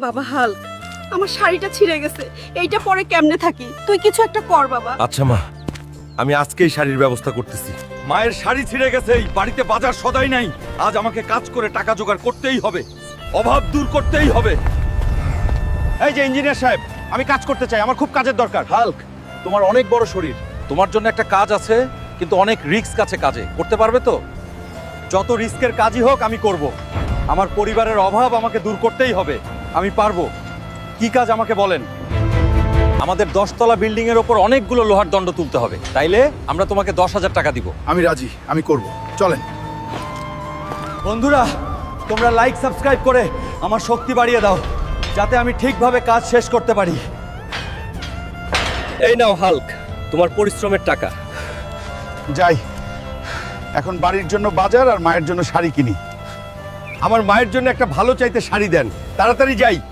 বাবা হাল্ক, আমার শাড়িটা ছিঁড়ে গেছে, এইটা পরে কেমনে থাকি? তুই কিছু একটা কর বাবা। আচ্ছা মা, আমি আজকেই শাড়ির ব্যবস্থা করতেছি। মায়ের শাড়ি ছিঁড়ে গেছে, বাড়িতে বাজার সদাই নাই। আজ আমাকে কাজ করে টাকা জোগাড় করতেই হবে, অভাব দূর করতেই হবে। এই যে ইঞ্জিনিয়ার সাহেব, আমি কাজ করতে চাই, আমার খুব কাজের দরকার। হাল্ক, তোমার অনেক বড় শরীর, তোমার জন্য একটা কাজ আছে, কিন্তু অনেক রিস্ক আছে কাজে। করতে পারবে তো? যত রিস্কের কাজই হোক আমি করব। আমার পরিবারের অভাব আমাকে দূর করতেই হবে, আমি পারবো। কি কাজ আমাকে বলেন। আমাদের 10তলা বিল্ডিং এর ওপর অনেকগুলো লোহার দণ্ড তুলতে হবে, তাইলে আমরা তোমাকে 10,000 টাকা দিব। আমি রাজি, আমি করব। চলেন। বন্ধুরা, তোমরা লাইক সাবস্ক্রাইব করে আমার শক্তি বাড়িয়ে দাও, যাতে আমি ঠিকভাবে কাজ শেষ করতে পারি। এই নাও হাল্ক, তোমার পরিশ্রমের টাকা। যাই, এখন বাড়ির জন্য বাজার আর মায়ের জন্য শাড়ি কিনি। আমার মায়ের জন্য একটা ভালো চাইতে শাড়ি দেন, তাড়াতাড়ি যাই।